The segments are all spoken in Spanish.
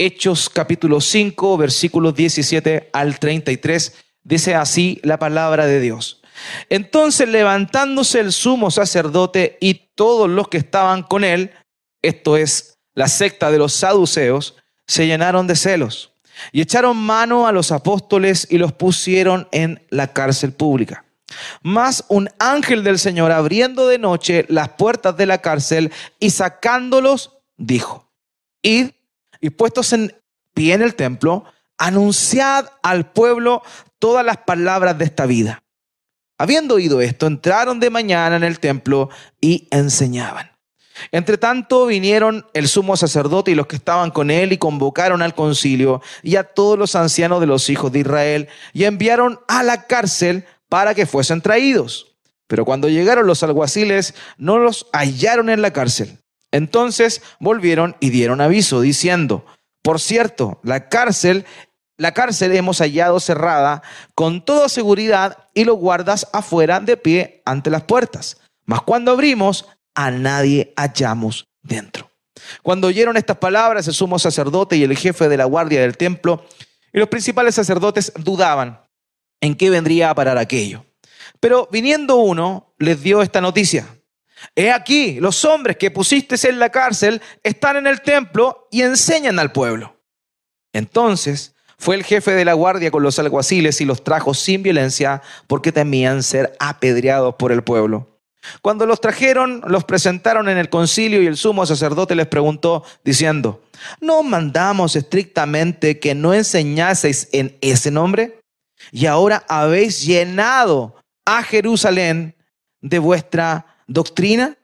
Hechos capítulo 5, versículos 17 al 33. Dice así la palabra de Dios. Entonces, levantándose el sumo sacerdote y todos los que estaban con él, esto es la secta de los saduceos, se llenaron de celos y echaron mano a los apóstoles y los pusieron en la cárcel pública. Mas un ángel del Señor, abriendo de noche las puertas de la cárcel y sacándolos, dijo: Id y puestos en pie en el templo, anunciad al pueblo todas las palabras de esta vida. Habiendo oído esto, entraron de mañana en el templo y enseñaban. Entre tanto vinieron el sumo sacerdote y los que estaban con él y convocaron al concilio y a todos los ancianos de los hijos de Israel y enviaron a la cárcel para que fuesen traídos. Pero cuando llegaron los alguaciles, no los hallaron en la cárcel. Entonces volvieron y dieron aviso, diciendo: por cierto, la cárcel hemos hallado cerrada con toda seguridad y los guardas afuera de pie ante las puertas. Mas cuando abrimos, a nadie hallamos dentro. Cuando oyeron estas palabras, el sumo sacerdote y el jefe de la guardia del templo y los principales sacerdotes dudaban en qué vendría a parar aquello. Pero viniendo uno, les dio esta noticia: he aquí, los hombres que pusiste en la cárcel están en el templo y enseñan al pueblo. Entonces fue el jefe de la guardia con los alguaciles y los trajo sin violencia, porque temían ser apedreados por el pueblo. Cuando los trajeron, los presentaron en el concilio y el sumo sacerdote les preguntó, diciendo: ¿no mandamos estrictamente que no enseñaseis en ese nombre? Y ahora habéis llenado a Jerusalén de vuestra doctrina,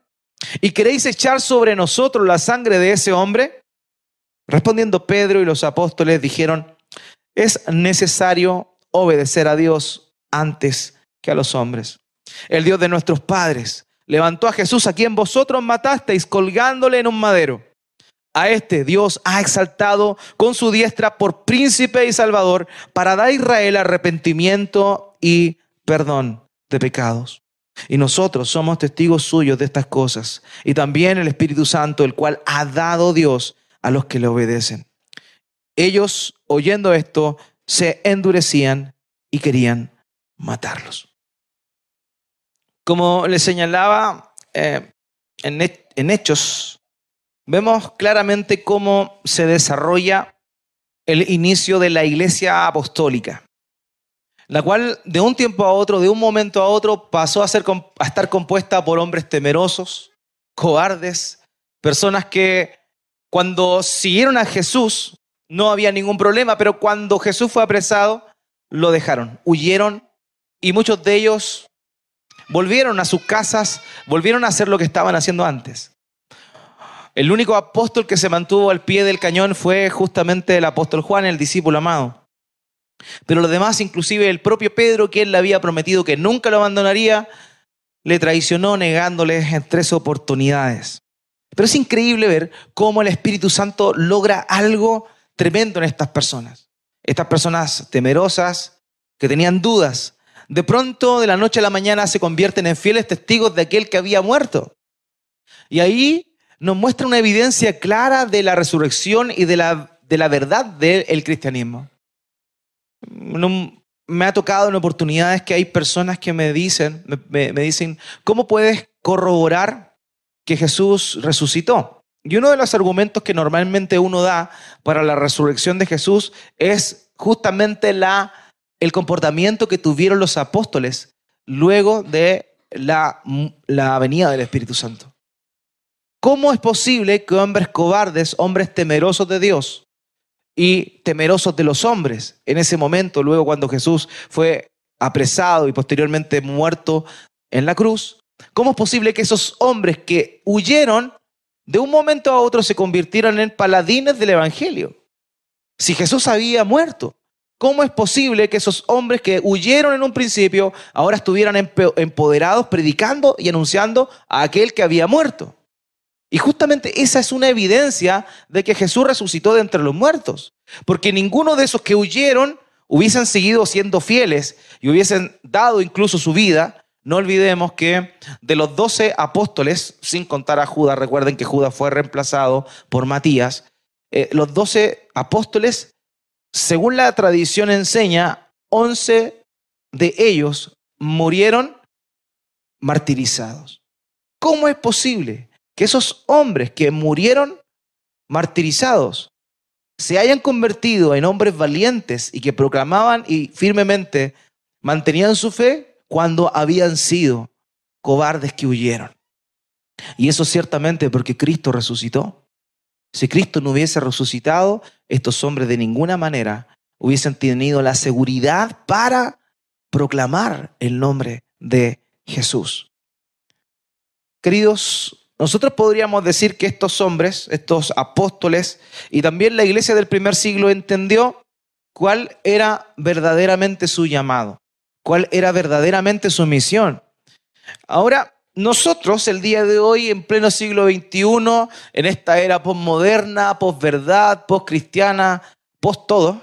¿y queréis echar sobre nosotros la sangre de ese hombre? Respondiendo Pedro y los apóstoles dijeron: es necesario obedecer a Dios antes que a los hombres. El Dios de nuestros padres levantó a Jesús, a quien vosotros matasteis colgándole en un madero. A este Dios ha exaltado con su diestra por príncipe y salvador, para dar a Israel arrepentimiento y perdón de pecados. Y nosotros somos testigos suyos de estas cosas, y también el Espíritu Santo, el cual ha dado Dios a los que le obedecen. Ellos, oyendo esto, se endurecían y querían matarlos. Como les señalaba en Hechos, vemos claramente cómo se desarrolla el inicio de la iglesia apostólica, la cual de un tiempo a otro, de un momento a otro, pasó a estar compuesta por hombres temerosos, cobardes, personas que cuando siguieron a Jesús no había ningún problema, pero cuando Jesús fue apresado, lo dejaron, huyeron, y muchos de ellos volvieron a sus casas, volvieron a hacer lo que estaban haciendo antes. El único apóstol que se mantuvo al pie del cañón fue justamente el apóstol Juan, el discípulo amado. Pero los demás, inclusive el propio Pedro, quien le había prometido que nunca lo abandonaría, le traicionó negándoles en 3 oportunidades. Pero es increíble ver cómo el Espíritu Santo logra algo tremendo en estas personas. Estas personas temerosas, que tenían dudas, de pronto, de la noche a la mañana, se convierten en fieles testigos de aquel que había muerto. Y ahí nos muestra una evidencia clara de la resurrección y de la verdad del cristianismo. Me ha tocado en oportunidades que hay personas que me dicen, ¿cómo puedes corroborar que Jesús resucitó? Y uno de los argumentos que normalmente uno da para la resurrección de Jesús es justamente el comportamiento que tuvieron los apóstoles luego de la venida del Espíritu Santo. ¿Cómo es posible que hombres cobardes, hombres temerosos de Dios y temerosos de los hombres, en ese momento, luego cuando Jesús fue apresado y posteriormente muerto en la cruz, cómo es posible que esos hombres que huyeron de un momento a otro se convirtieran en paladines del Evangelio? Si Jesús había muerto, ¿cómo es posible que esos hombres que huyeron en un principio ahora estuvieran empoderados, predicando y anunciando a aquel que había muerto? Y justamente esa es una evidencia de que Jesús resucitó de entre los muertos. Porque ninguno de esos que huyeron hubiesen seguido siendo fieles y hubiesen dado incluso su vida. No olvidemos que de los 12 apóstoles, sin contar a Judas, recuerden que Judas fue reemplazado por Matías, los 12 apóstoles, según la tradición enseña, 11 de ellos murieron martirizados. ¿Cómo es posible que esos hombres que murieron martirizados se hayan convertido en hombres valientes y que proclamaban y firmemente mantenían su fe cuando habían sido cobardes que huyeron? Y eso ciertamente porque Cristo resucitó. Si Cristo no hubiese resucitado, estos hombres de ninguna manera hubiesen tenido la seguridad para proclamar el nombre de Jesús. Queridos, nosotros podríamos decir que estos hombres, estos apóstoles y también la iglesia del primer siglo entendió cuál era verdaderamente su llamado, cuál era verdaderamente su misión. Ahora, nosotros el día de hoy, en pleno siglo XXI, en esta era posmoderna, posverdad, poscristiana, post-todo,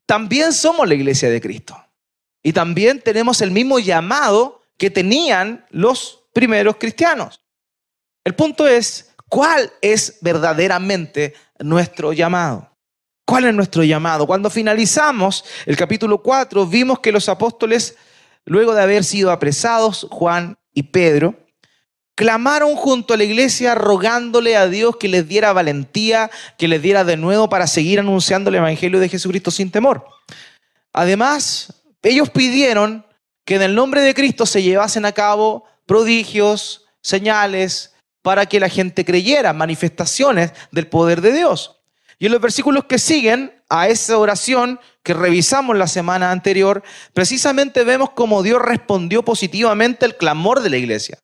también somos la iglesia de Cristo. Y también tenemos el mismo llamado que tenían los primeros cristianos. El punto es, ¿cuál es verdaderamente nuestro llamado? ¿Cuál es nuestro llamado? Cuando finalizamos el capítulo 4, vimos que los apóstoles, luego de haber sido apresados, Juan y Pedro, clamaron junto a la iglesia rogándole a Dios que les diera valentía, que les diera de nuevo para seguir anunciando el evangelio de Jesucristo sin temor. Además, ellos pidieron que en el nombre de Cristo se llevasen a cabo prodigios, señales, para que la gente creyera, manifestaciones del poder de Dios. Y en los versículos que siguen a esa oración que revisamos la semana anterior, precisamente vemos cómo Dios respondió positivamente al clamor de la iglesia.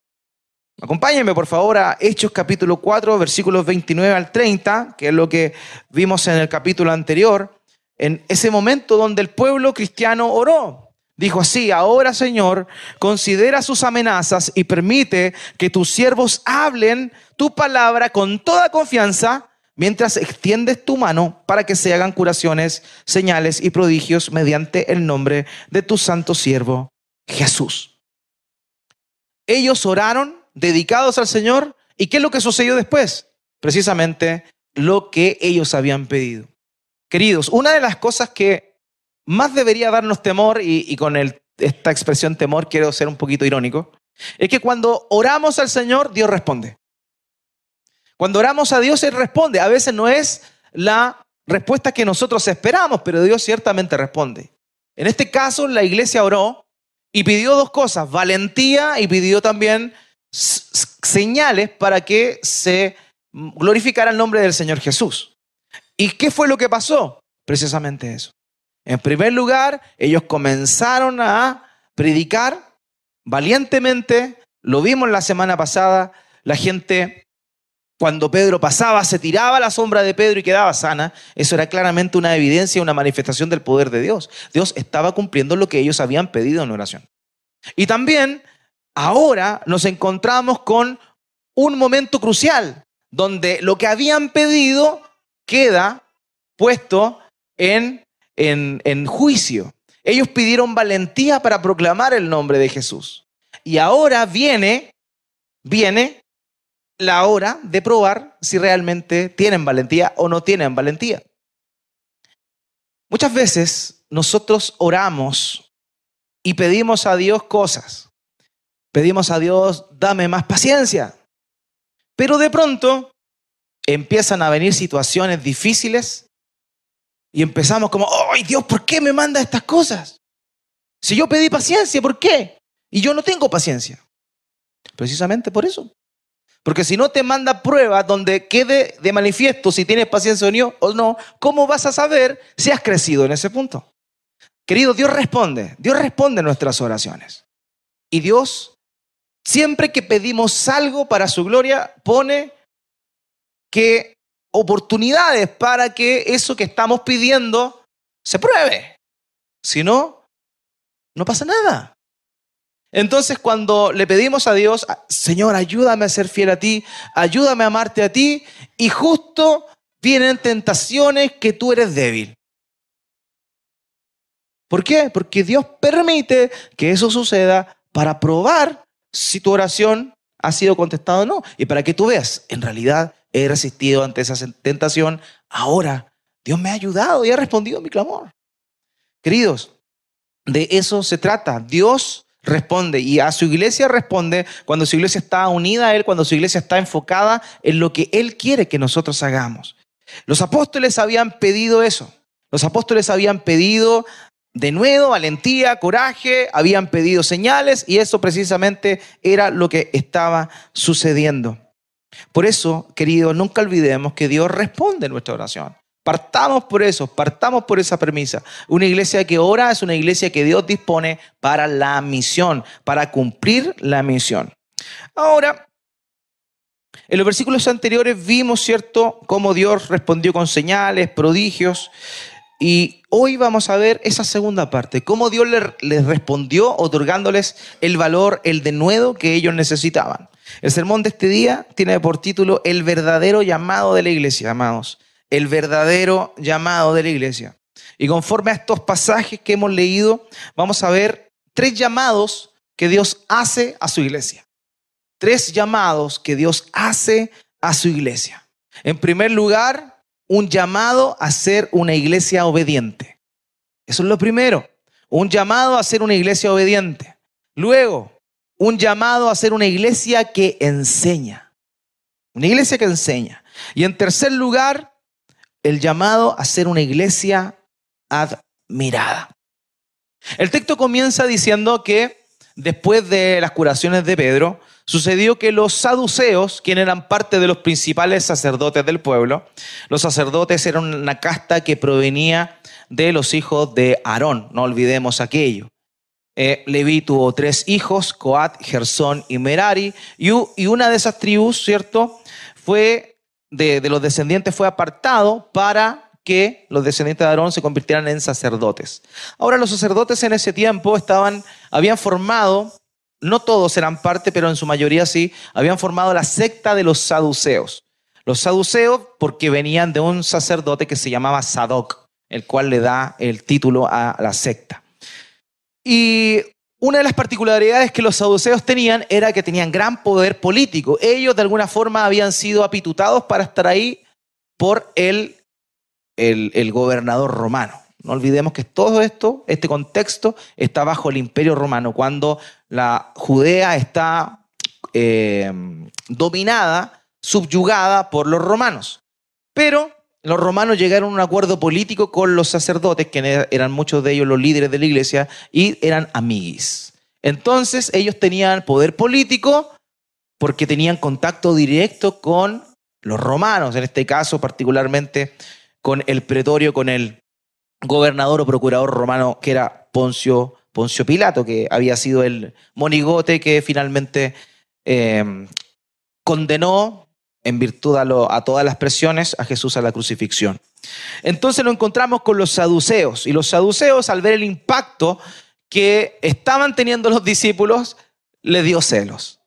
Acompáñenme por favor a Hechos capítulo 4, versículos 29 al 30, que es lo que vimos en el capítulo anterior, en ese momento donde el pueblo cristiano oró. Dijo así: ahora, Señor, considera sus amenazas y permite que tus siervos hablen tu palabra con toda confianza, mientras extiendes tu mano para que se hagan curaciones, señales y prodigios mediante el nombre de tu santo siervo Jesús. Ellos oraron dedicados al Señor. ¿Y qué es lo que sucedió después? Precisamente lo que ellos habían pedido. Queridos, una de las cosas que más debería darnos temor, y con esta expresión temor quiero ser un poquito irónico, es que cuando oramos al Señor, Dios responde. Cuando oramos a Dios, Él responde. A veces no es la respuesta que nosotros esperamos, pero Dios ciertamente responde. En este caso, la iglesia oró y pidió dos cosas: valentía, y pidió también señales para que se glorificara el nombre del Señor Jesús. ¿Y qué fue lo que pasó? Precisamente eso. En primer lugar, ellos comenzaron a predicar valientemente. Lo vimos la semana pasada. La gente, cuando Pedro pasaba, se tiraba a la sombra de Pedro y quedaba sana. Eso era claramente una evidencia, una manifestación del poder de Dios. Dios estaba cumpliendo lo que ellos habían pedido en oración. Y también ahora nos encontramos con un momento crucial, donde lo que habían pedido queda puesto en juicio. Ellos pidieron valentía para proclamar el nombre de Jesús. Y ahora viene la hora de probar si realmente tienen valentía o no tienen valentía. Muchas veces nosotros oramos y pedimos a Dios cosas. Pedimos a Dios: dame más paciencia. Pero de pronto empiezan a venir situaciones difíciles y empezamos como: ¡ay, Dios, ¿por qué me manda estas cosas? Si yo pedí paciencia, ¿por qué? Y yo no tengo paciencia. Precisamente por eso. Porque si no te manda pruebas donde quede de manifiesto si tienes paciencia o no, ¿cómo vas a saber si has crecido en ese punto? Querido, Dios responde nuestras oraciones. Y Dios, siempre que pedimos algo para su gloria, pone que oportunidades para que eso que estamos pidiendo se pruebe. Si no, no pasa nada. Entonces, cuando le pedimos a Dios: Señor, ayúdame a ser fiel a ti, ayúdame a amarte a ti, y justo vienen tentaciones que tú eres débil. ¿Por qué? Porque Dios permite que eso suceda para probar si tu oración ha sido contestado no. Y para que tú veas, en realidad he resistido ante esa tentación. Ahora Dios me ha ayudado y ha respondido a mi clamor. Queridos, de eso se trata. Dios responde y a su iglesia responde cuando su iglesia está unida a Él, cuando su iglesia está enfocada en lo que Él quiere que nosotros hagamos. Los apóstoles habían pedido eso. Los apóstoles habían pedido denuedo, valentía, coraje, habían pedido señales y eso precisamente era lo que estaba sucediendo. Por eso, queridos, nunca olvidemos que Dios responde nuestra oración. Partamos por eso, partamos por esa premisa. Una iglesia que ora es una iglesia que Dios dispone para la misión, para cumplir la misión. Ahora, en los versículos anteriores vimos, ¿cierto?, cómo Dios respondió con señales, prodigios. Y hoy vamos a ver esa segunda parte, cómo Dios les respondió otorgándoles el valor, el denuedo que ellos necesitaban. El sermón de este día tiene por título El verdadero llamado de la iglesia, amados. El verdadero llamado de la iglesia. Y conforme a estos pasajes que hemos leído, vamos a ver 3 llamados que Dios hace a su iglesia. 3 llamados que Dios hace a su iglesia. En primer lugar, un llamado a ser una iglesia obediente. Eso es lo primero. Un llamado a ser una iglesia obediente. Luego, un llamado a ser una iglesia que enseña. Una iglesia que enseña. Y en tercer lugar, el llamado a ser una iglesia admirada. El texto comienza diciendo que después de las curaciones de Pedro, sucedió que los saduceos, quienes eran parte de los principales sacerdotes del pueblo, los sacerdotes eran una casta que provenía de los hijos de Aarón, no olvidemos aquello. Leví tuvo 3 hijos, Coat, Gersón y Merari, y una de esas tribus, ¿cierto?, fue de los descendientes fue apartado para que los descendientes de Aarón se convirtieran en sacerdotes. Ahora los sacerdotes en ese tiempo habían formado, no todos eran parte, pero en su mayoría sí, habían formado la secta de los saduceos. Los saduceos porque venían de un sacerdote que se llamaba Sadoc, el cual le da el título a la secta. Y una de las particularidades que los saduceos tenían era que tenían gran poder político. Ellos de alguna forma habían sido apitutados para estar ahí por el gobernador romano. No olvidemos que todo esto, este contexto, está bajo el Imperio Romano, cuando la Judea está dominada, subyugada por los romanos. Pero los romanos llegaron a un acuerdo político con los sacerdotes, que eran muchos de ellos los líderes de la iglesia, y eran amiguis. Entonces ellos tenían poder político porque tenían contacto directo con los romanos, en este caso particularmente con el pretorio, con el gobernador o procurador romano que era Poncio Pilato, que había sido el monigote que finalmente condenó en virtud a todas las presiones a Jesús a la crucifixión. Entonces nos encontramos con los saduceos, y los saduceos, al ver el impacto que estaban teniendo los discípulos, les dio celos.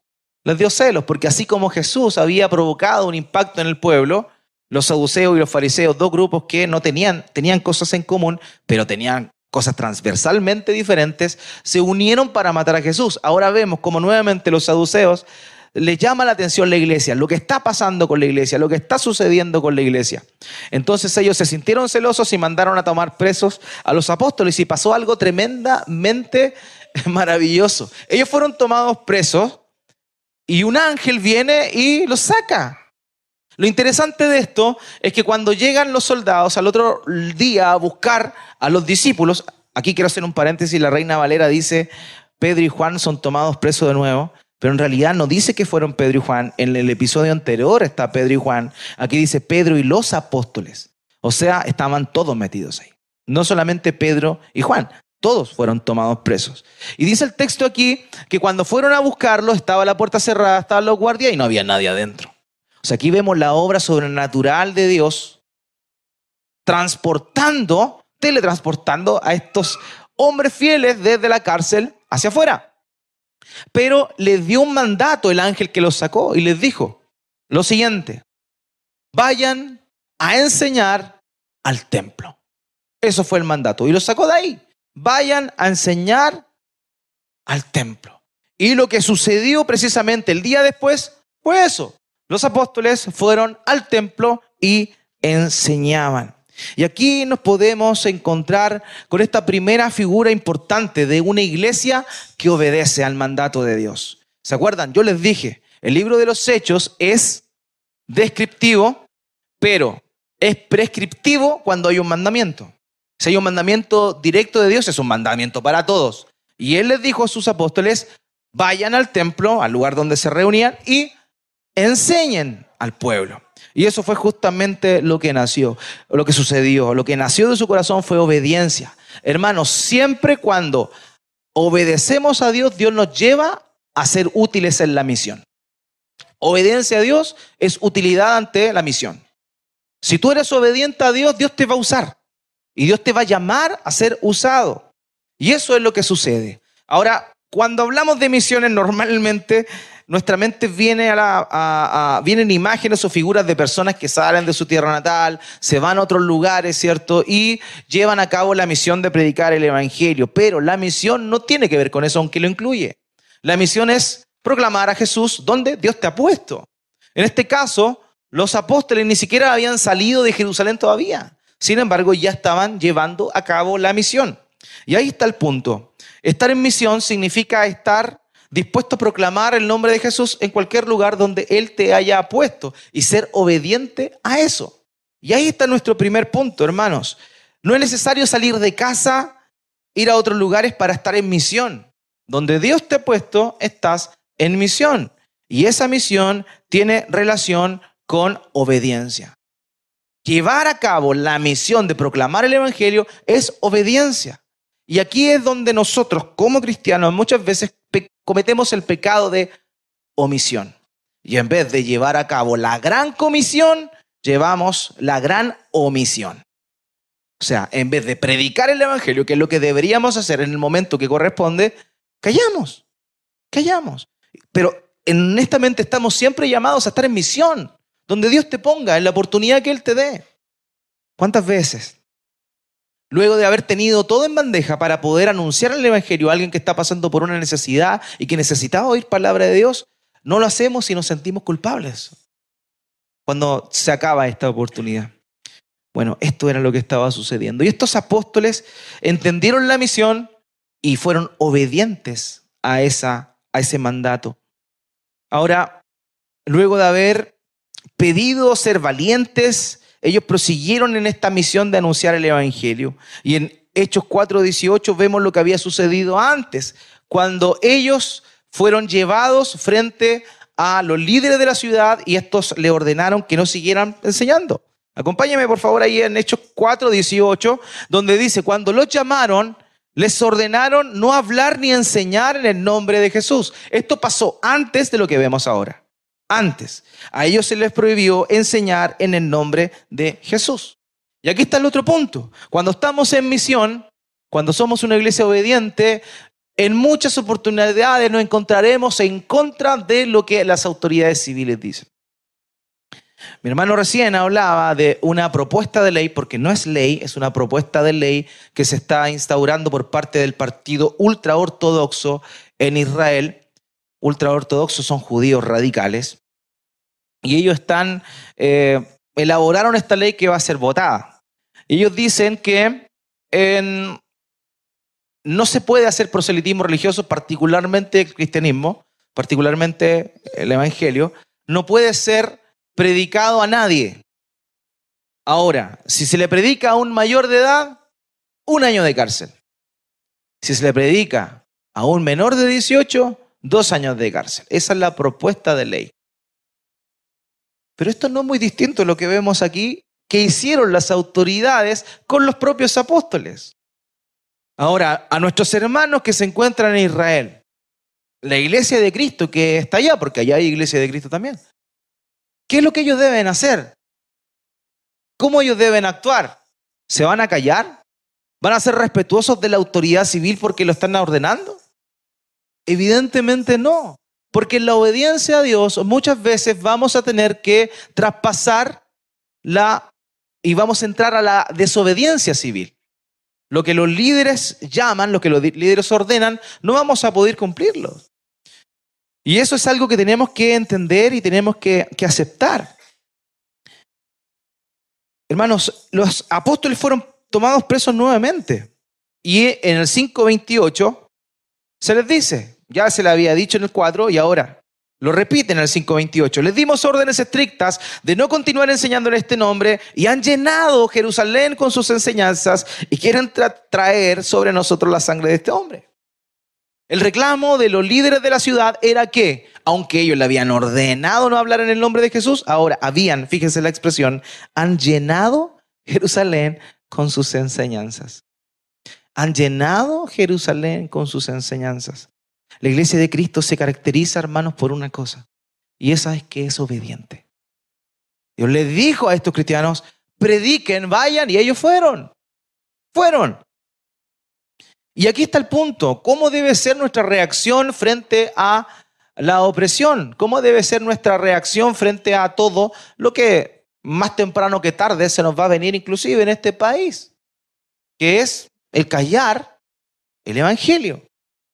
Les dio celos porque así como Jesús había provocado un impacto en el pueblo, los saduceos y los fariseos, 2 grupos que no tenían cosas en común, pero tenían cosas transversalmente diferentes, se unieron para matar a Jesús. Ahora vemos como nuevamente los saduceos les llama la atención la iglesia, lo que está pasando con la iglesia, lo que está sucediendo con la iglesia. Entonces ellos se sintieron celosos y mandaron a tomar presos a los apóstoles, y pasó algo tremendamente maravilloso. Ellos fueron tomados presos y un ángel viene y los saca. Lo interesante de esto es que cuando llegan los soldados al otro día a buscar a los discípulos, aquí quiero hacer un paréntesis, la Reina Valera dice Pedro y Juan son tomados presos de nuevo, pero en realidad no dice que fueron Pedro y Juan. En el episodio anterior está Pedro y Juan, aquí dice Pedro y los apóstoles. O sea, estaban todos metidos ahí. No solamente Pedro y Juan, todos fueron tomados presos. Y dice el texto aquí que cuando fueron a buscarlos estaba la puerta cerrada, estaban los guardias y no había nadie adentro. O sea, aquí vemos la obra sobrenatural de Dios teletransportando a estos hombres fieles desde la cárcel hacia afuera. Pero les dio un mandato el ángel que los sacó y les dijo lo siguiente: vayan a enseñar al templo. Eso fue el mandato y los sacó de ahí. Vayan a enseñar al templo. Y lo que sucedió precisamente el día después fue eso. Los apóstoles fueron al templo y enseñaban. Y aquí nos podemos encontrar con esta primera figura importante de una iglesia que obedece al mandato de Dios. ¿Se acuerdan? Yo les dije, el libro de los Hechos es descriptivo, pero es prescriptivo cuando hay un mandamiento. Si hay un mandamiento directo de Dios, es un mandamiento para todos. Y Él les dijo a sus apóstoles, vayan al templo, al lugar donde se reunían, y enseñen al pueblo. Y eso fue justamente lo que nació, lo que sucedió. Lo que nació de su corazón fue obediencia. Hermanos, siempre cuando obedecemos a Dios, Dios nos lleva a ser útiles en la misión. Obediencia a Dios es utilidad ante la misión. Si tú eres obediente a Dios, Dios te va a usar. Y Dios te va a llamar a ser usado. Y eso es lo que sucede. Ahora, cuando hablamos de misiones, normalmente nuestra mente vienen imágenes o figuras de personas que salen de su tierra natal, se van a otros lugares, ¿cierto? Y llevan a cabo la misión de predicar el evangelio. Pero la misión no tiene que ver con eso, aunque lo incluye. La misión es proclamar a Jesús donde Dios te ha puesto. En este caso, los apóstoles ni siquiera habían salido de Jerusalén todavía. Sin embargo, ya estaban llevando a cabo la misión. Y ahí está el punto. Estar en misión significa estar dispuesto a proclamar el nombre de Jesús en cualquier lugar donde Él te haya puesto y ser obediente a eso. Y ahí está nuestro primer punto, hermanos. No es necesario salir de casa, ir a otros lugares para estar en misión. Donde Dios te ha puesto, estás en misión. Y esa misión tiene relación con obediencia. Llevar a cabo la misión de proclamar el evangelio es obediencia. Y aquí es donde nosotros, como cristianos, muchas veces cometemos el pecado de omisión. Y en vez de llevar a cabo la gran comisión, llevamos la gran omisión. O sea, en vez de predicar el evangelio, que es lo que deberíamos hacer en el momento que corresponde, callamos. Pero honestamente estamos siempre llamados a estar en misión, donde Dios te ponga, en la oportunidad que Él te dé. ¿Cuántas veces? Luego de haber tenido todo en bandeja para poder anunciar el evangelio a alguien que está pasando por una necesidad y que necesitaba oír palabra de Dios, no lo hacemos y nos sentimos culpables cuando se acaba esta oportunidad. Bueno, esto era lo que estaba sucediendo. Y estos apóstoles entendieron la misión y fueron obedientes a ese mandato. Ahora, luego de haber pedido ser valientes, ellos prosiguieron en esta misión de anunciar el evangelio. Y en Hechos 4:18 vemos lo que había sucedido antes, cuando ellos fueron llevados frente a los líderes de la ciudad y estos le ordenaron que no siguieran enseñando. Acompáñame por favor ahí en Hechos 4:18, donde dice, cuando los llamaron, les ordenaron no hablar ni enseñar en el nombre de Jesús. Esto pasó antes de lo que vemos ahora. Antes, a ellos se les prohibió enseñar en el nombre de Jesús. Y aquí está el otro punto. Cuando estamos en misión, cuando somos una iglesia obediente, en muchas oportunidades nos encontraremos en contra de lo que las autoridades civiles dicen. Mi hermano recién hablaba de una propuesta de ley, porque no es ley, es una propuesta de ley que se está instaurando por parte del partido ultraortodoxo en Israel. Ultraortodoxos son judíos radicales y ellos elaboraron esta ley que va a ser votada. Ellos dicen que no se puede hacer proselitismo religioso, particularmente el cristianismo, particularmente el evangelio, no puede ser predicado a nadie. Ahora, si se le predica a un mayor de edad, 1 año de cárcel. Si se le predica a un menor de 18, 2 años de cárcel. Esa es la propuesta de ley. Pero esto no es muy distinto a lo que vemos aquí, que hicieron las autoridades con los propios apóstoles. Ahora, a nuestros hermanos que se encuentran en Israel, la iglesia de Cristo que está allá, porque allá hay iglesia de Cristo también, ¿qué es lo que ellos deben hacer? ¿Cómo ellos deben actuar? ¿Se van a callar? ¿Van a ser respetuosos de la autoridad civil porque lo están ordenando? Evidentemente no, porque en la obediencia a Dios muchas veces vamos a tener que traspasar y vamos a entrar a la desobediencia civil. Lo que los líderes llaman, lo que los líderes ordenan, no vamos a poder cumplirlo. Y eso es algo que tenemos que entender y tenemos que aceptar. Hermanos, los apóstoles fueron tomados presos nuevamente. Y en el 5:28 se les dice, ya se le había dicho en el 4 y ahora lo repiten en el 5:28. Les dimos órdenes estrictas de no continuar enseñando en este nombre y han llenado Jerusalén con sus enseñanzas y quieren traer sobre nosotros la sangre de este hombre. El reclamo de los líderes de la ciudad era que, aunque ellos le habían ordenado no hablar en el nombre de Jesús, ahora fíjense la expresión, han llenado Jerusalén con sus enseñanzas. Han llenado Jerusalén con sus enseñanzas. La iglesia de Cristo se caracteriza, hermanos, por una cosa, y esa es que es obediente. Dios les dijo a estos cristianos, prediquen, vayan, y ellos fueron. Y aquí está el punto, ¿cómo debe ser nuestra reacción frente a la opresión? ¿Cómo debe ser nuestra reacción frente a todo lo que más temprano que tarde se nos va a venir inclusive en este país? Que es el callar el evangelio.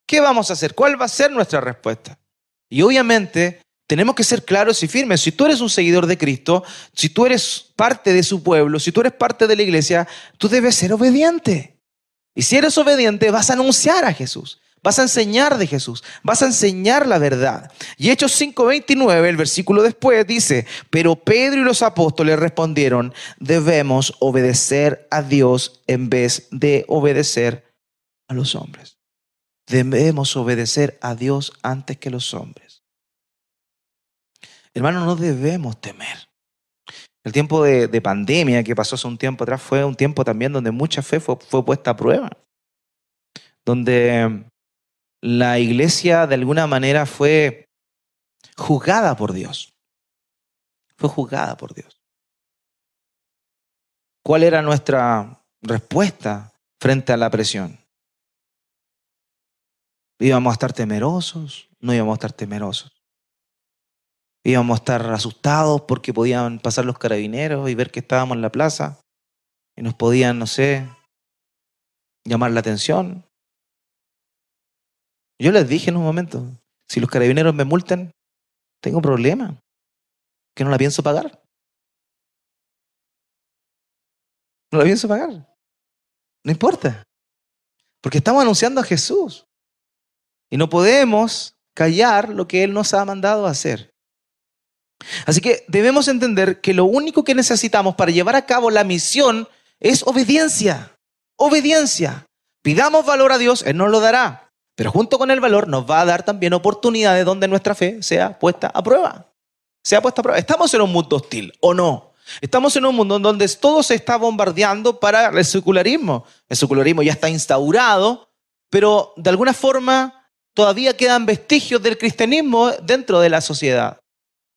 ¿Qué vamos a hacer? ¿Cuál va a ser nuestra respuesta? Y obviamente tenemos que ser claros y firmes. Si tú eres un seguidor de Cristo, si tú eres parte de su pueblo, si tú eres parte de la iglesia, tú debes ser obediente. Y si eres obediente, vas a anunciar a Jesús, vas a enseñar de Jesús, vas a enseñar la verdad. Y Hechos 5:29, el versículo después dice, pero Pedro y los apóstoles respondieron, debemos obedecer a Dios en vez de obedecer a los hombres. Debemos obedecer a Dios antes que los hombres. Hermanos, no debemos temer. El tiempo de pandemia que pasó hace un tiempo atrás fue un tiempo también donde mucha fe fue puesta a prueba. Donde la iglesia de alguna manera fue juzgada por Dios. Fue juzgada por Dios. ¿Cuál era nuestra respuesta frente a la presión? ¿Íbamos a estar temerosos? No íbamos a estar temerosos. Íbamos a estar asustados porque podían pasar los carabineros y ver que estábamos en la plaza y nos podían, no sé, llamar la atención. Yo les dije en un momento, si los carabineros me multan, tengo un problema, que no la pienso pagar. No la pienso pagar. No importa, porque estamos anunciando a Jesús y no podemos callar lo que Él nos ha mandado a hacer. Así que debemos entender que lo único que necesitamos para llevar a cabo la misión es obediencia. Obediencia. Pidamos valor a Dios, Él nos lo dará. Pero junto con el valor nos va a dar también oportunidades donde nuestra fe sea puesta a prueba. ¿Estamos en un mundo hostil o no? Estamos en un mundo en donde todo se está bombardeando para el secularismo. El secularismo ya está instaurado, pero de alguna forma todavía quedan vestigios del cristianismo dentro de la sociedad.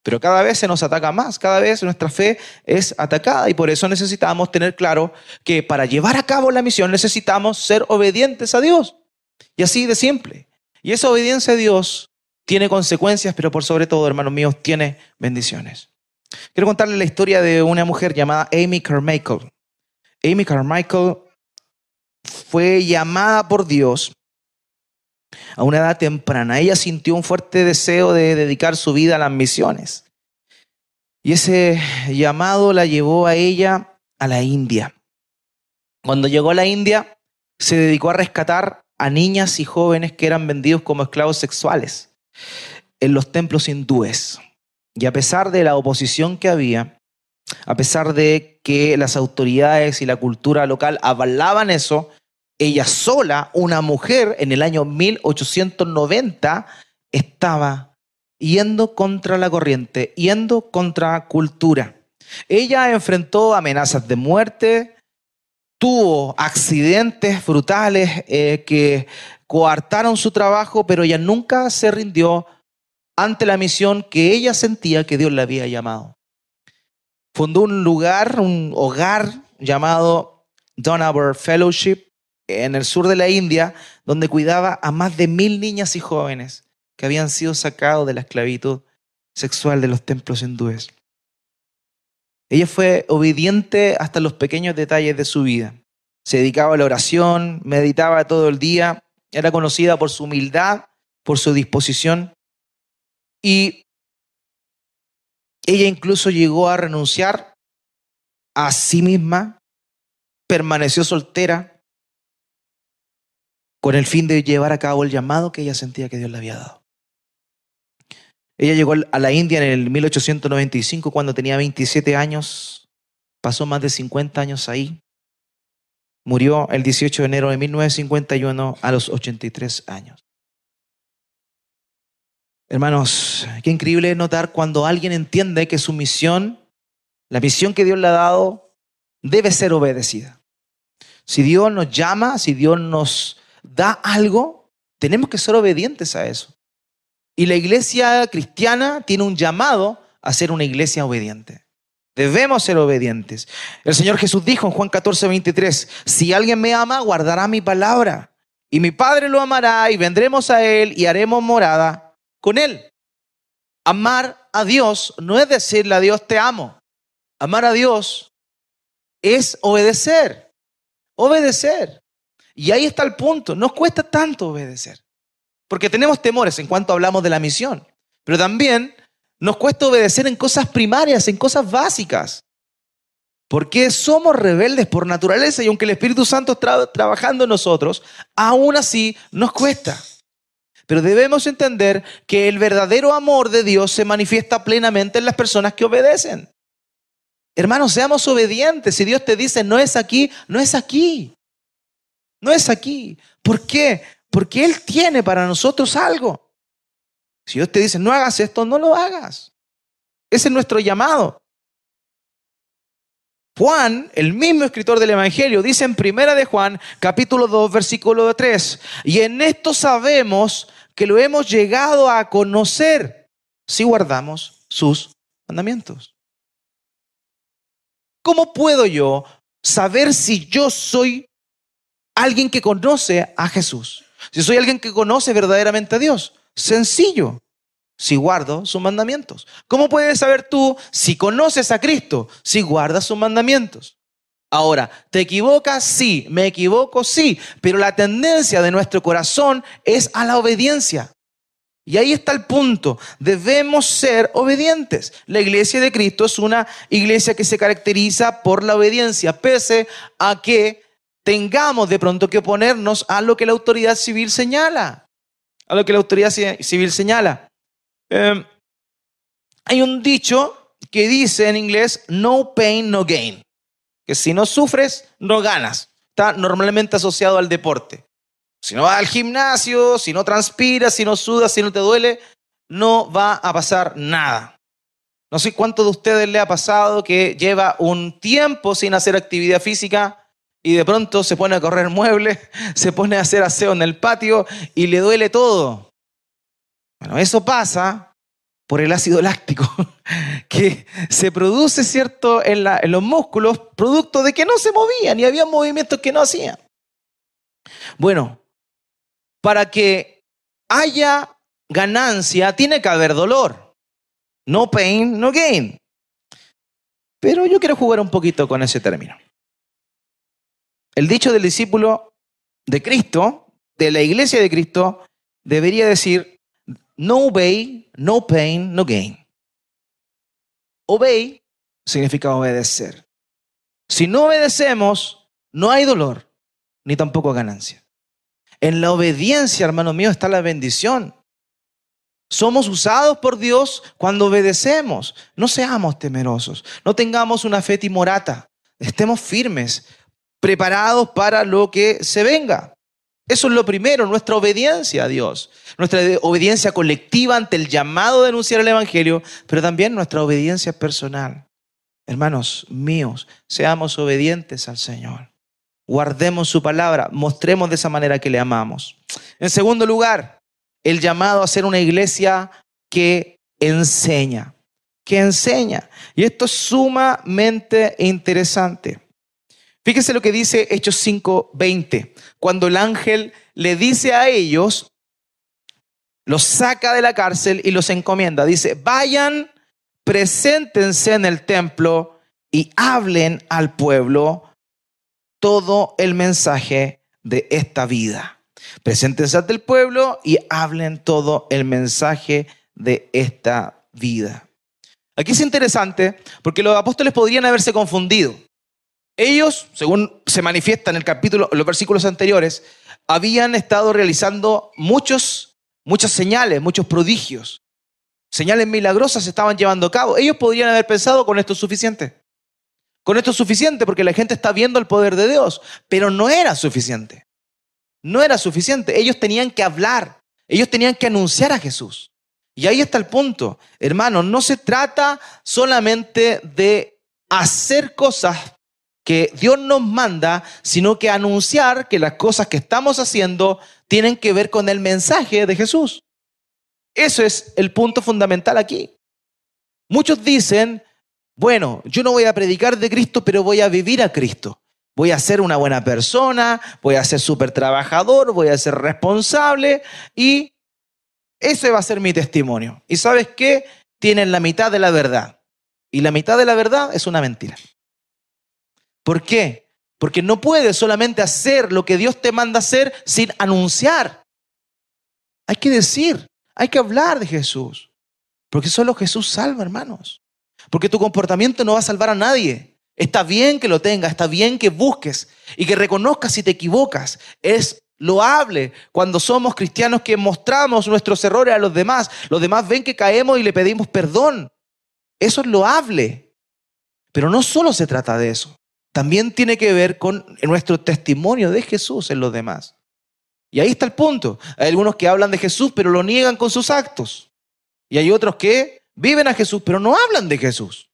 Pero cada vez se nos ataca más, cada vez nuestra fe es atacada y por eso necesitamos tener claro que para llevar a cabo la misión necesitamos ser obedientes a Dios. Y así de simple. Y esa obediencia a Dios tiene consecuencias, pero por sobre todo, hermanos míos, tiene bendiciones. Quiero contarles la historia de una mujer llamada Amy Carmichael. Amy Carmichael fue llamada por Dios a una edad temprana. Ella sintió un fuerte deseo de dedicar su vida a las misiones. Y ese llamado la llevó a ella a la India. Cuando llegó a la India, se dedicó a rescatar a niñas y jóvenes que eran vendidos como esclavos sexuales en los templos hindúes. Y a pesar de la oposición que había, a pesar de que las autoridades y la cultura local avalaban eso, ella sola, una mujer, en el año 1890, estaba yendo contra la corriente, yendo contra cultura. Ella enfrentó amenazas de muerte, tuvo accidentes brutales que coartaron su trabajo, pero ella nunca se rindió ante la misión que ella sentía que Dios le había llamado. Fundó un hogar llamado Dohnavur Fellowship en el sur de la India, donde cuidaba a más de 1,000 niñas y jóvenes que habían sido sacados de la esclavitud sexual de los templos hindúes. Ella fue obediente hasta los pequeños detalles de su vida. Se dedicaba a la oración, meditaba todo el día, era conocida por su humildad, por su disposición. Y ella incluso llegó a renunciar a sí misma, permaneció soltera con el fin de llevar a cabo el llamado que ella sentía que Dios le había dado. Ella llegó a la India en el 1895 cuando tenía 27 años, pasó más de 50 años ahí, murió el 18 de enero de 1951 a los 83 años. Hermanos, qué increíble es notar cuando alguien entiende que su misión, la misión que Dios le ha dado, debe ser obedecida. Si Dios nos llama, si Dios nos da algo, tenemos que ser obedientes a eso. Y la iglesia cristiana tiene un llamado a ser una iglesia obediente. Debemos ser obedientes. El Señor Jesús dijo en Juan 14:23, si alguien me ama, guardará mi palabra. Y mi Padre lo amará y vendremos a Él y haremos morada con Él. Amar a Dios no es decirle a Dios te amo. Amar a Dios es obedecer. Obedecer. Y ahí está el punto. Nos cuesta tanto obedecer. Porque tenemos temores en cuanto hablamos de la misión. Pero también nos cuesta obedecer en cosas primarias, en cosas básicas. Porque somos rebeldes por naturaleza y aunque el Espíritu Santo está trabajando en nosotros, aún así nos cuesta. Pero debemos entender que el verdadero amor de Dios se manifiesta plenamente en las personas que obedecen. Hermanos, seamos obedientes. Si Dios te dice no es aquí, no es aquí. No es aquí. ¿Por qué? Porque Él tiene para nosotros algo. Si Dios te dice no hagas esto, no lo hagas. Ese es nuestro llamado. Juan, el mismo escritor del Evangelio, dice en 1 de Juan, capítulo 2, versículo 3, y en esto sabemos que lo hemos llegado a conocer si guardamos sus mandamientos. ¿Cómo puedo yo saber si yo soy alguien que conoce a Jesús? Si soy alguien que conoce verdaderamente a Dios. Sencillo. Si guardo sus mandamientos. ¿Cómo puedes saber tú si conoces a Cristo? Si guardas sus mandamientos. Ahora, ¿te equivocas? Sí. ¿Me equivoco? Sí. Pero la tendencia de nuestro corazón es a la obediencia. Y ahí está el punto. Debemos ser obedientes. La iglesia de Cristo es una iglesia que se caracteriza por la obediencia, pese a que tengamos de pronto que oponernos a lo que la autoridad civil señala. A lo que la autoridad civil señala. Hay un dicho que dice en inglés, no pain, no gain. Que si no sufres, no ganas. Está normalmente asociado al deporte. Si no vas al gimnasio, si no transpiras, si no sudas, si no te duele, no va a pasar nada. No sé cuánto de ustedes le ha pasado que lleva un tiempo sin hacer actividad física y de pronto se pone a correr muebles, se pone a hacer aseo en el patio y le duele todo. Bueno, eso pasa por el ácido láctico que se produce, ¿cierto?, en los músculos, producto de que no se movían y había movimientos que no hacían. Bueno, para que haya ganancia tiene que haber dolor. No pain, no gain. Pero yo quiero jugar un poquito con ese término. El dicho del discípulo de Cristo, de la iglesia de Cristo, debería decir, no obey, no pain, no gain. Obey significa obedecer. Si no obedecemos, no hay dolor, ni tampoco ganancia. En la obediencia, hermano mío, está la bendición. Somos usados por Dios cuando obedecemos. No seamos temerosos, no tengamos una fe timorata. Estemos firmes, preparados para lo que se venga. Eso es lo primero, nuestra obediencia a Dios. Nuestra obediencia colectiva ante el llamado de anunciar el Evangelio, pero también nuestra obediencia personal. Hermanos míos, seamos obedientes al Señor. Guardemos su palabra, mostremos de esa manera que le amamos. En segundo lugar, el llamado a ser una iglesia que enseña. Que enseña. Y esto es sumamente interesante. Fíjese lo que dice Hechos 5:20. Cuando el ángel le dice a ellos, los saca de la cárcel y los encomienda. Dice, vayan, preséntense en el templo y hablen al pueblo todo el mensaje de esta vida. Preséntense ante el pueblo y hablen todo el mensaje de esta vida. Aquí es interesante porque los apóstoles podrían haberse confundido. Ellos, según se manifiesta en los versículos anteriores, habían estado realizando muchas señales, muchos prodigios. Señales milagrosas se estaban llevando a cabo. Ellos podrían haber pensado, con esto es suficiente. Con esto es suficiente porque la gente está viendo el poder de Dios. Pero no era suficiente. No era suficiente. Ellos tenían que hablar. Ellos tenían que anunciar a Jesús. Y ahí está el punto. Hermanos, no se trata solamente de hacer cosas que Dios nos manda, sino que anunciar que las cosas que estamos haciendo tienen que ver con el mensaje de Jesús. Eso es el punto fundamental aquí. Muchos dicen, bueno, yo no voy a predicar de Cristo, pero voy a vivir a Cristo. Voy a ser una buena persona, voy a ser súper trabajador, voy a ser responsable y ese va a ser mi testimonio. ¿Y sabes qué? Tienen la mitad de la verdad. Y la mitad de la verdad es una mentira. ¿Por qué? Porque no puedes solamente hacer lo que Dios te manda hacer sin anunciar. Hay que decir, hay que hablar de Jesús. Porque solo Jesús salva, hermanos. Porque tu comportamiento no va a salvar a nadie. Está bien que lo tengas, está bien que busques y que reconozcas si te equivocas. Es loable cuando somos cristianos que mostramos nuestros errores a los demás. Los demás ven que caemos y le pedimos perdón. Eso es loable. Pero no solo se trata de eso. También tiene que ver con nuestro testimonio de Jesús en los demás. Y ahí está el punto. Hay algunos que hablan de Jesús, pero lo niegan con sus actos. Y hay otros que viven a Jesús, pero no hablan de Jesús.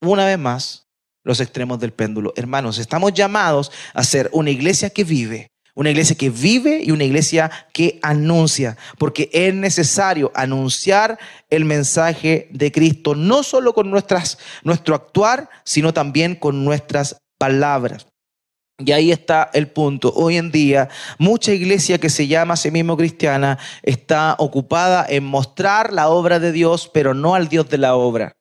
Una vez más, los extremos del péndulo. Hermanos, estamos llamados a ser una iglesia que vive y una iglesia que anuncia, porque es necesario anunciar el mensaje de Cristo, no solo con nuestro actuar, sino también con nuestras palabras. Y ahí está el punto. Hoy en día, mucha iglesia que se llama a sí mismo cristiana está ocupada en mostrar la obra de Dios, pero no al Dios de la obra.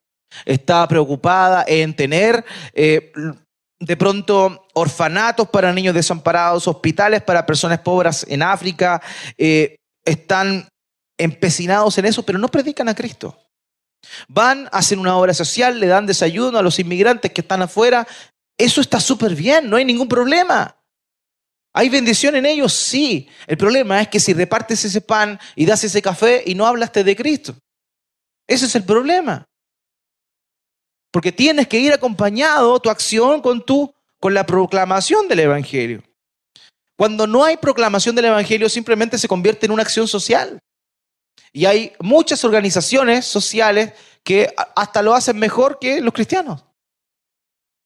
Está preocupada en tener de pronto orfanatos para niños desamparados, hospitales para personas pobres en África. Están empecinados en eso, pero no predican a Cristo. Van, hacen una obra social, le dan desayuno a los inmigrantes que están afuera. Eso está súper bien, no hay ningún problema. ¿Hay bendición en ellos? Sí. El problema es que si repartes ese pan y das ese café y no hablaste de Cristo. Ese es el problema. Porque tienes que ir acompañado tu acción con la proclamación del Evangelio. Cuando no hay proclamación del Evangelio, simplemente se convierte en una acción social. Y hay muchas organizaciones sociales que hasta lo hacen mejor que los cristianos.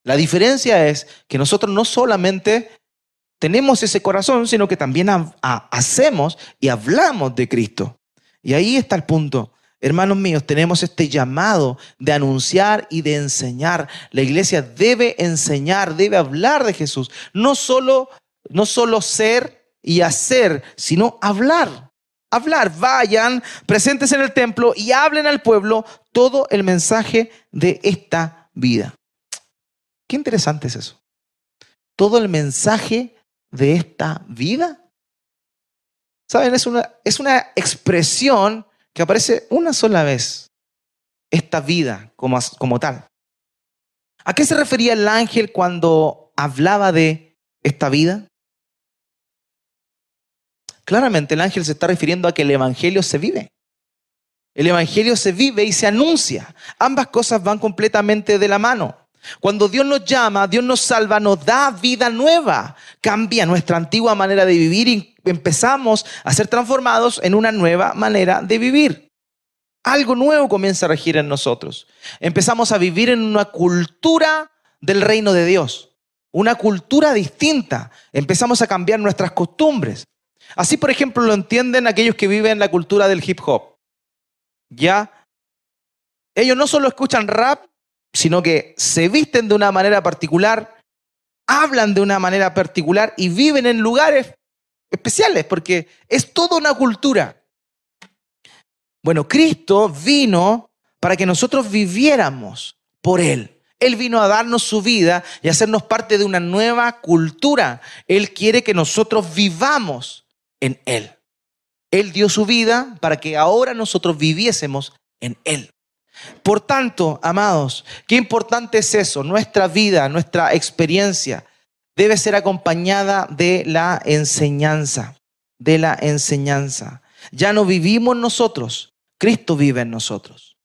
La diferencia es que nosotros no solamente tenemos ese corazón, sino que también hacemos y hablamos de Cristo. Y ahí está el punto. Hermanos míos, tenemos este llamado de anunciar y de enseñar. La iglesia debe enseñar, debe hablar de Jesús. No solo ser y hacer, sino hablar. Hablar, vayan, presentes en el templo y hablen al pueblo todo el mensaje de esta vida. Qué interesante es eso. Todo el mensaje de esta vida. ¿Saben? Es una expresión que aparece una sola vez. Esta vida como tal. ¿A qué se refería el ángel cuando hablaba de esta vida? Claramente el ángel se está refiriendo a que el evangelio se vive. El evangelio se vive y se anuncia. Ambas cosas van completamente de la mano. Cuando Dios nos llama, Dios nos salva, nos da vida nueva. Cambia nuestra antigua manera de vivir y empezamos a ser transformados en una nueva manera de vivir. Algo nuevo comienza a regir en nosotros. Empezamos a vivir en una cultura del reino de Dios. Una cultura distinta. Empezamos a cambiar nuestras costumbres. Así, por ejemplo, lo entienden aquellos que viven la cultura del hip hop. ¿Ya? Ellos no solo escuchan rap, sino que se visten de una manera particular, hablan de una manera particular y viven en lugares especiales, porque es toda una cultura. Bueno, Cristo vino para que nosotros viviéramos por Él. Él vino a darnos su vida y hacernos parte de una nueva cultura. Él quiere que nosotros vivamos en Él. Él dio su vida para que ahora nosotros viviésemos en Él. Por tanto, amados, qué importante es eso. Nuestra vida, nuestra experiencia debe ser acompañada de la enseñanza, de la enseñanza. Ya no vivimos nosotros, Cristo vive en nosotros.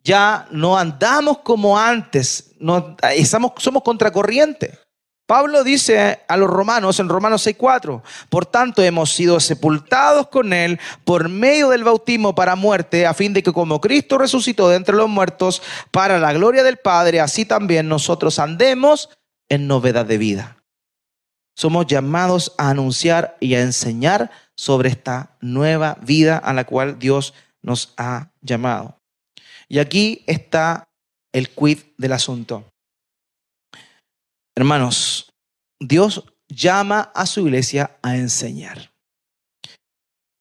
Ya no andamos como antes, somos contracorriente. Pablo dice a los romanos en Romanos 6:4, por tanto hemos sido sepultados con Él por medio del bautismo para muerte, a fin de que como Cristo resucitó de entre los muertos para la gloria del Padre, así también nosotros andemos en novedad de vida. Somos llamados a anunciar y a enseñar sobre esta nueva vida a la cual Dios nos ha llamado. Y aquí está el quid del asunto. Hermanos, Dios llama a su iglesia a enseñar.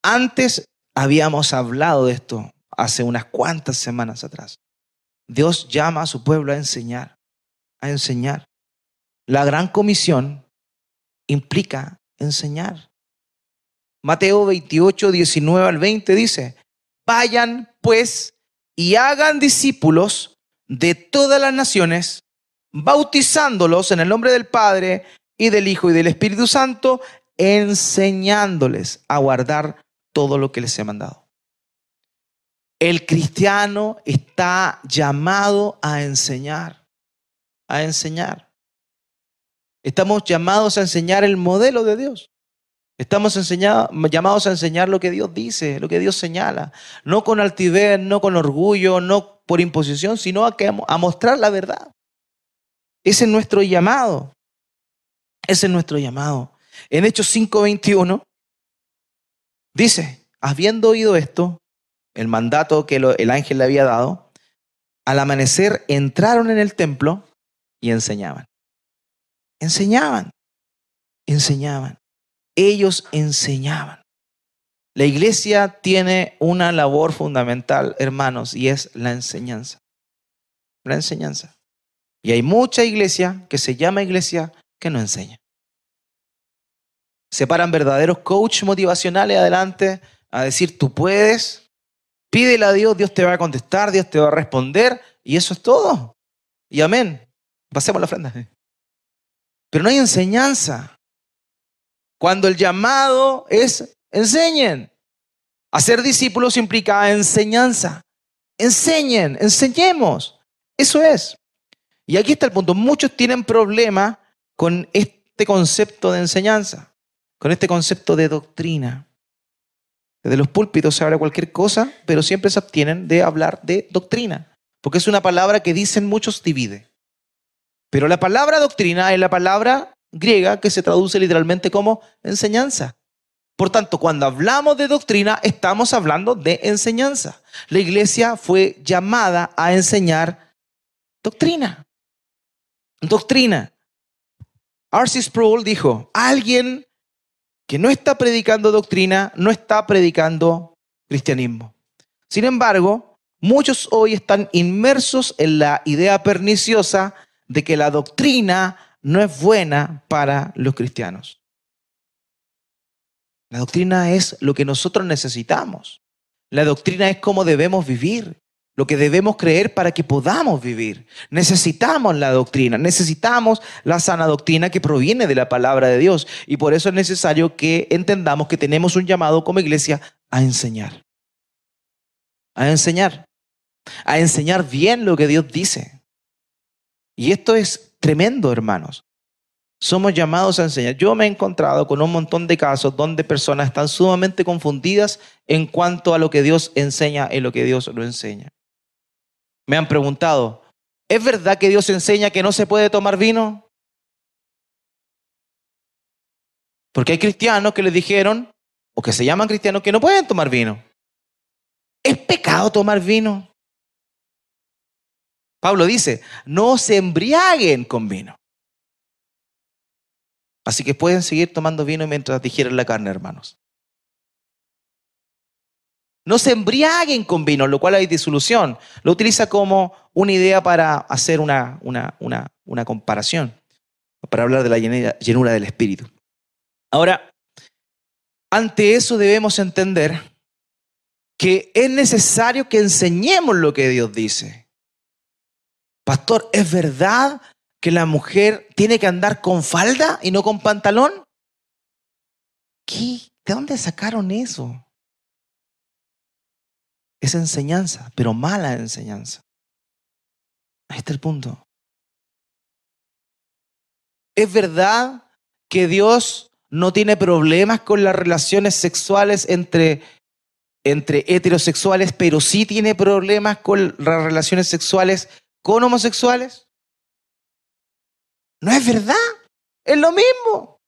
Antes habíamos hablado de esto hace unas cuantas semanas atrás. Dios llama a su pueblo a enseñar, a enseñar. La gran comisión implica enseñar. Mateo 28, 19 al 20 dice, vayan pues y hagan discípulos de todas las naciones, bautizándolos en el nombre del Padre y del Hijo y del Espíritu Santo, enseñándoles a guardar todo lo que les he mandado. El cristiano está llamado a enseñar, a enseñar. Estamos llamados a enseñar el modelo de Dios. Estamos llamados a enseñar lo que Dios dice, lo que Dios señala. No con altivez, no con orgullo, no por imposición, sino a mostrar la verdad. Ese es nuestro llamado. Ese es nuestro llamado. En Hechos 5:21 dice, habiendo oído esto, el mandato que el ángel le había dado, al amanecer entraron en el templo y enseñaban. Enseñaban. Ellos enseñaban. La iglesia tiene una labor fundamental, hermanos, y es la enseñanza. La enseñanza. Y hay mucha iglesia que se llama iglesia que no enseña. Se paran verdaderos coach motivacionales adelante a decir, tú puedes, pídele a Dios, Dios te va a contestar, Dios te va a responder, y eso es todo. Y amén. Pasemos la ofrenda. Pero no hay enseñanza. Cuando el llamado es enseñen. Hacer discípulos implica enseñanza. Enseñen, enseñemos. Eso es. Y aquí está el punto. Muchos tienen problema con este concepto de enseñanza, con este concepto de doctrina. Desde los púlpitos se habla cualquier cosa, pero siempre se abstienen de hablar de doctrina, porque es una palabra que dicen muchos divide. Pero la palabra doctrina es la palabra griega que se traduce literalmente como enseñanza. Por tanto, cuando hablamos de doctrina, estamos hablando de enseñanza. La iglesia fue llamada a enseñar doctrina. Doctrina. R.C. Sproul dijo, alguien que no está predicando doctrina, no está predicando cristianismo. Sin embargo, muchos hoy están inmersos en la idea perniciosa de que la doctrina no es buena para los cristianos. La doctrina es lo que nosotros necesitamos. La doctrina es cómo debemos vivir, lo que debemos creer para que podamos vivir. Necesitamos la doctrina, necesitamos la sana doctrina que proviene de la palabra de Dios. Y por eso es necesario que entendamos que tenemos un llamado como iglesia a enseñar. A enseñar bien lo que Dios dice. Y esto es tremendo, hermanos. Somos llamados a enseñar. Yo me he encontrado con un montón de casos donde personas están sumamente confundidas en cuanto a lo que Dios enseña y lo que Dios lo enseña. Me han preguntado, ¿es verdad que Dios enseña que no se puede tomar vino? Porque hay cristianos que les dijeron, o que se llaman cristianos, que no pueden tomar vino. ¿Es pecado tomar vino? Pablo dice, no se embriaguen con vino. Así que pueden seguir tomando vino mientras digieren la carne, hermanos. No se embriaguen con vino, lo cual hay disolución. Lo utiliza como una idea para hacer una comparación, para hablar de la llenura del espíritu. Ahora, Ante eso debemos entender que es necesario que enseñemos lo que Dios dice. Pastor, ¿es verdad que la mujer tiene que andar con falda y no con pantalón? ¿Qué? ¿De dónde sacaron eso? Es enseñanza, pero mala enseñanza. Ahí está el punto. ¿Es verdad que Dios no tiene problemas con las relaciones sexuales entre heterosexuales, pero sí tiene problemas con las relaciones sexuales con homosexuales? No es verdad, es lo mismo.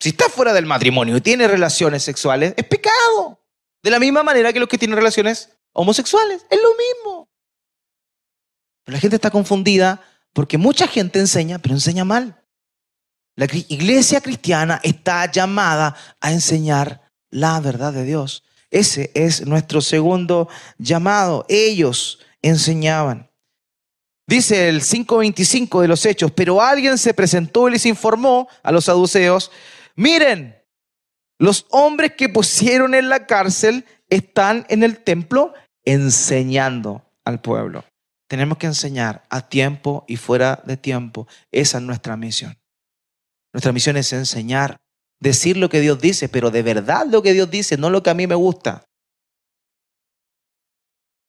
Si está fuera del matrimonio y tiene relaciones sexuales, es pecado. De la misma manera que los que tienen relaciones homosexuales, es lo mismo. Pero la gente está confundida porque mucha gente enseña, pero enseña mal. La iglesia cristiana está llamada a enseñar la verdad de Dios. Ese es nuestro segundo llamado. Ellos enseñaban. Dice el 5:25 de los Hechos, pero alguien se presentó y les informó a los saduceos: miren, los hombres que pusieron en la cárcel están en el templo enseñando al pueblo. Tenemos que enseñar a tiempo y fuera de tiempo. Esa es nuestra misión. Nuestra misión es enseñar, decir lo que Dios dice, pero de verdad lo que Dios dice, no lo que a mí me gusta.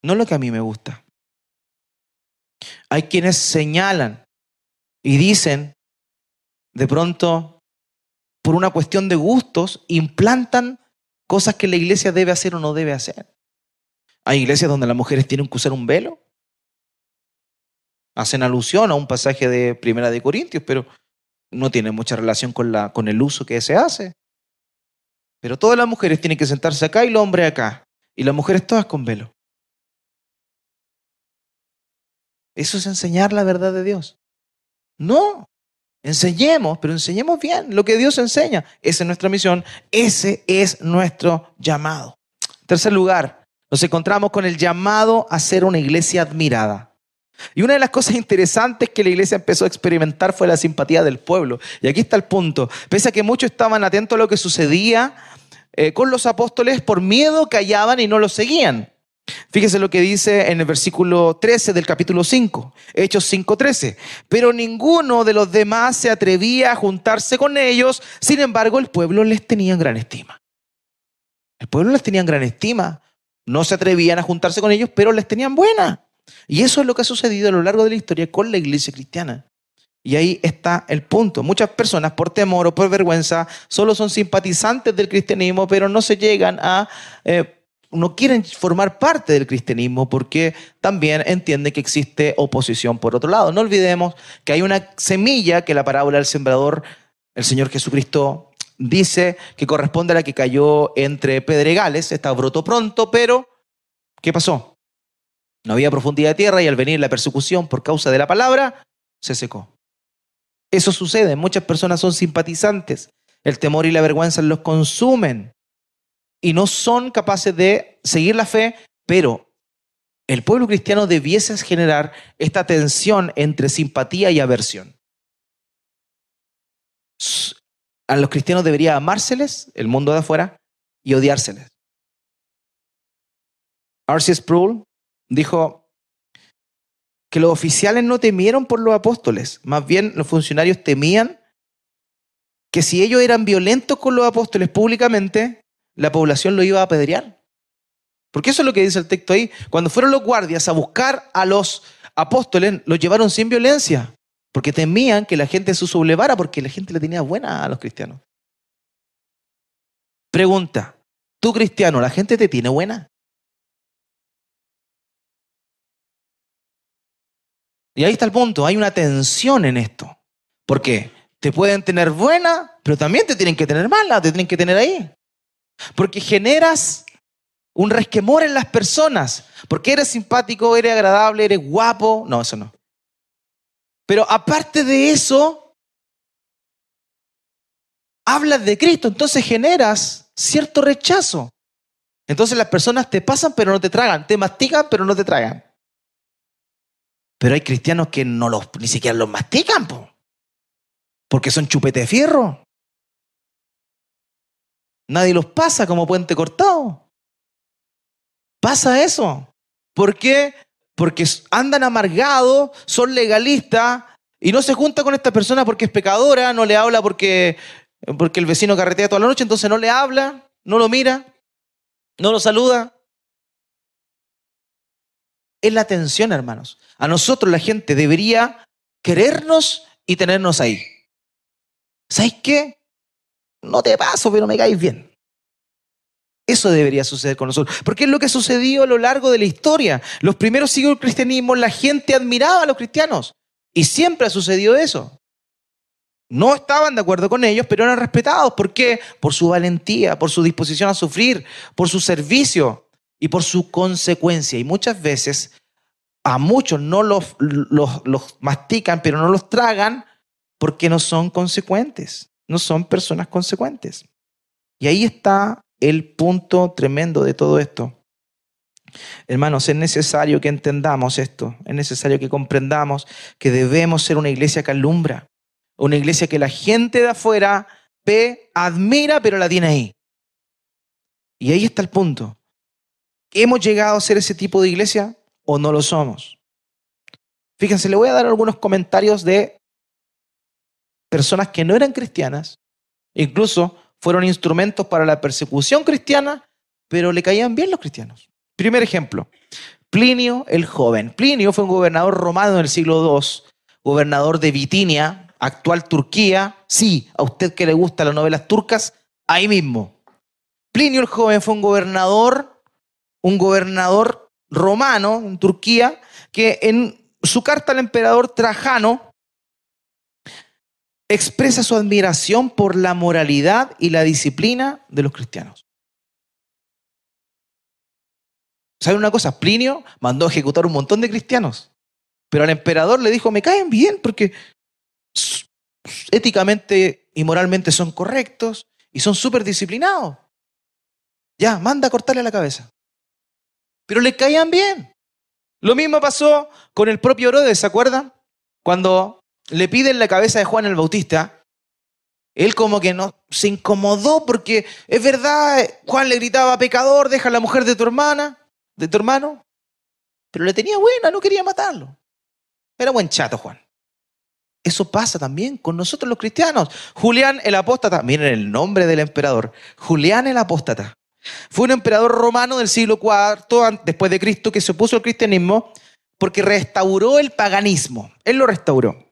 No lo que a mí me gusta. Hay quienes señalan y dicen, de pronto, por una cuestión de gustos, implantan cosas que la iglesia debe hacer o no debe hacer. Hay iglesias donde las mujeres tienen que usar un velo. Hacen alusión a un pasaje de Primera de Corintios, pero no tiene mucha relación con el uso que se hace. Pero todas las mujeres tienen que sentarse acá y los hombres acá. Y las mujeres todas con velo. ¿Eso es enseñar la verdad de Dios? No. Enseñemos, pero enseñemos bien lo que Dios enseña. Esa es nuestra misión. Ese es nuestro llamado. En tercer lugar, nos encontramos con el llamado a ser una iglesia admirada. Y una de las cosas interesantes que la iglesia empezó a experimentar fue la simpatía del pueblo. Y aquí está el punto. Pese a que muchos estaban atentos a lo que sucedía con los apóstoles, por miedo callaban y no los seguían. Fíjese lo que dice en el versículo 13 del capítulo 5, Hechos 5:13. Pero ninguno de los demás se atrevía a juntarse con ellos, sin embargo el pueblo les tenía en gran estima. El pueblo les tenía en gran estima, no se atrevían a juntarse con ellos, pero les tenían buena. Y eso es lo que ha sucedido a lo largo de la historia con la iglesia cristiana. Y ahí está el punto. Muchas personas por temor o por vergüenza solo son simpatizantes del cristianismo, pero no se llegan a... no quieren formar parte del cristianismo porque también entienden que existe oposición por otro lado. No olvidemos que hay una semilla que la parábola del sembrador, el Señor Jesucristo dice que corresponde a la que cayó entre pedregales. Esta brotó pronto, pero ¿qué pasó? No había profundidad de tierra y al venir la persecución por causa de la palabra, se secó. Eso sucede. Muchas personas son simpatizantes. El temor y la vergüenza los consumen. Y no son capaces de seguir la fe, pero el pueblo cristiano debiese generar esta tensión entre simpatía y aversión. A los cristianos debería amárseles, el mundo de afuera, y odiárseles. R.C. Sproul dijo que los oficiales no temieron por los apóstoles, más bien los funcionarios temían que si ellos eran violentos con los apóstoles públicamente, la población lo iba a apedrear. Porque eso es lo que dice el texto ahí. Cuando fueron los guardias a buscar a los apóstoles, los llevaron sin violencia, porque temían que la gente se sublevara, porque la gente le tenía buena a los cristianos. Pregunta, ¿tú cristiano, la gente te tiene buena? Y ahí está el punto, hay una tensión en esto. ¿Por qué? Te pueden tener buena, pero también te tienen que tener mala, te tienen que tener ahí. Porque generas un resquemor en las personas. Porque eres simpático, eres agradable, eres guapo. No, eso no. Pero aparte de eso, hablas de Cristo, entonces generas cierto rechazo. Entonces las personas te pasan pero no te tragan, te mastican pero no te tragan. Pero hay cristianos que ni siquiera los mastican, porque son chupete de fierro. Nadie los pasa como puente cortado. Pasa eso. ¿Por qué? Porque andan amargados, son legalistas y no se junta con esta persona porque es pecadora, no le habla porque el vecino carretea toda la noche, entonces no le habla, no lo mira, no lo saluda. Es la tensión, hermanos. A nosotros la gente debería querernos y tenernos ahí. ¿Sabes qué? No te paso, pero me caes bien. Eso debería suceder con nosotros, porque es lo que sucedió a lo largo de la historia. Los primeros siglos del cristianismo, la gente admiraba a los cristianos y siempre ha sucedido eso. No estaban de acuerdo con ellos, pero eran respetados. ¿Por qué? Por su valentía, por su disposición a sufrir, por su servicio y por su consecuencia. Y muchas veces a muchos no los mastican, pero no los tragan porque no son consecuentes, no son personas consecuentes. Y ahí está el punto tremendo de todo esto. Hermanos, es necesario que entendamos esto, es necesario que comprendamos que debemos ser una iglesia que alumbra, una iglesia que la gente de afuera ve, admira, pero la tiene ahí. Y ahí está el punto. ¿Hemos llegado a ser ese tipo de iglesia o no lo somos? Fíjense, le voy a dar algunos comentarios de personas que no eran cristianas, incluso fueron instrumentos para la persecución cristiana, pero le caían bien los cristianos. Primer ejemplo, Plinio el Joven. Plinio fue un gobernador romano en el siglo II, gobernador de Bitinia, actual Turquía. Sí, a usted que le gustan las novelas turcas, ahí mismo. Plinio el Joven fue un gobernador romano en Turquía, que en su carta al emperador Trajano expresa su admiración por la moralidad y la disciplina de los cristianos. ¿Saben una cosa? Plinio mandó a ejecutar un montón de cristianos, pero al emperador le dijo, me caen bien porque éticamente y moralmente son correctos y son súper disciplinados. Ya, manda a cortarle la cabeza. Pero le caían bien. Lo mismo pasó con el propio Herodes, ¿se acuerdan? Cuando le piden la cabeza de Juan el Bautista, él como que no se incomodó porque es verdad, Juan le gritaba, pecador, deja a la mujer de tu hermana, de tu hermano, pero le tenía buena, no quería matarlo. Era buen chato Juan. Eso pasa también con nosotros los cristianos. Julián el Apóstata, miren el nombre del emperador, Julián el Apóstata. Fue un emperador romano del siglo IV después de Cristo que se opuso al cristianismo porque restauró el paganismo. Él lo restauró.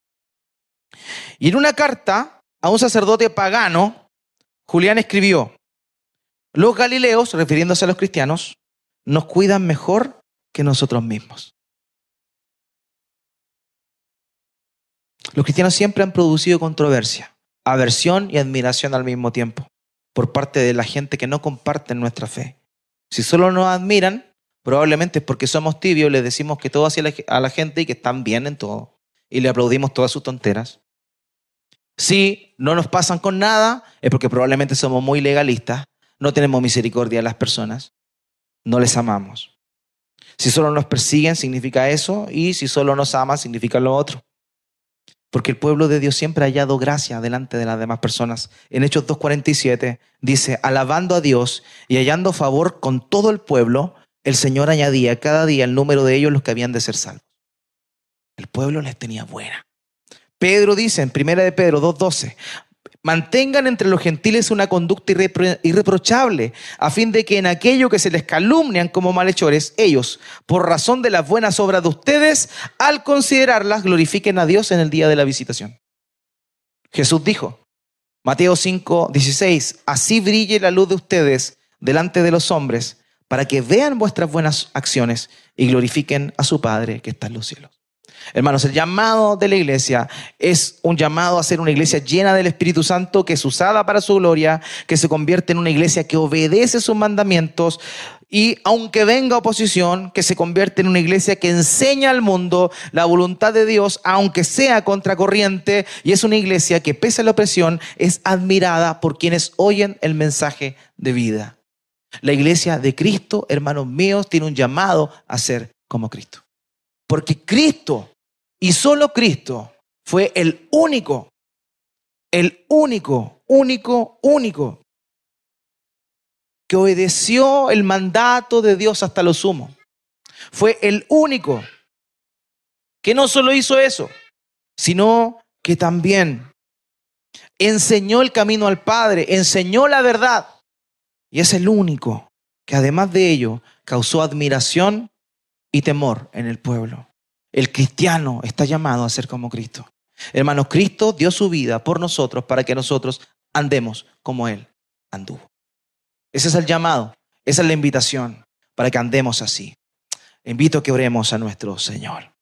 Y en una carta a un sacerdote pagano, Julián escribió, los galileos, refiriéndose a los cristianos, nos cuidan mejor que nosotros mismos. Los cristianos siempre han producido controversia, aversión y admiración al mismo tiempo por parte de la gente que no comparte nuestra fe. Si solo nos admiran, probablemente es porque somos tibios, les decimos que todo hacia a la gente y que están bien en todo y le aplaudimos todas sus tonteras. Si no nos pasan con nada, es porque probablemente somos muy legalistas, no tenemos misericordia de las personas, no les amamos. Si solo nos persiguen, significa eso, y si solo nos aman, significa lo otro. Porque el pueblo de Dios siempre ha hallado gracia delante de las demás personas. En Hechos 2:47 dice, alabando a Dios y hallando favor con todo el pueblo, el Señor añadía cada día el número de ellos los que habían de ser salvos. El pueblo les tenía buena. Pedro dice en 1 de Pedro 2:12, mantengan entre los gentiles una conducta irreprochable, a fin de que en aquello que se les calumnian como malhechores, ellos, por razón de las buenas obras de ustedes, al considerarlas, glorifiquen a Dios en el día de la visitación. Jesús dijo, Mateo 5:16, así brille la luz de ustedes delante de los hombres, para que vean vuestras buenas acciones y glorifiquen a su Padre que está en los cielos. Hermanos, el llamado de la iglesia es un llamado a ser una iglesia llena del Espíritu Santo, que es usada para su gloria, que se convierte en una iglesia que obedece sus mandamientos y, aunque venga oposición, que se convierte en una iglesia que enseña al mundo la voluntad de Dios, aunque sea contracorriente, y es una iglesia que, pese a la opresión, es admirada por quienes oyen el mensaje de vida. La iglesia de Cristo, hermanos míos, tiene un llamado a ser como Cristo. Porque Cristo, y solo Cristo, fue el único que obedeció el mandato de Dios hasta lo sumo. Fue el único que no solo hizo eso, sino que también enseñó el camino al Padre, enseñó la verdad. Y es el único que además de ello causó admiración y temor en el pueblo. El cristiano está llamado a ser como Cristo. Hermanos, Cristo dio su vida por nosotros para que nosotros andemos como Él anduvo. Ese es el llamado, esa es la invitación para que andemos así. Invito a que oremos a nuestro Señor.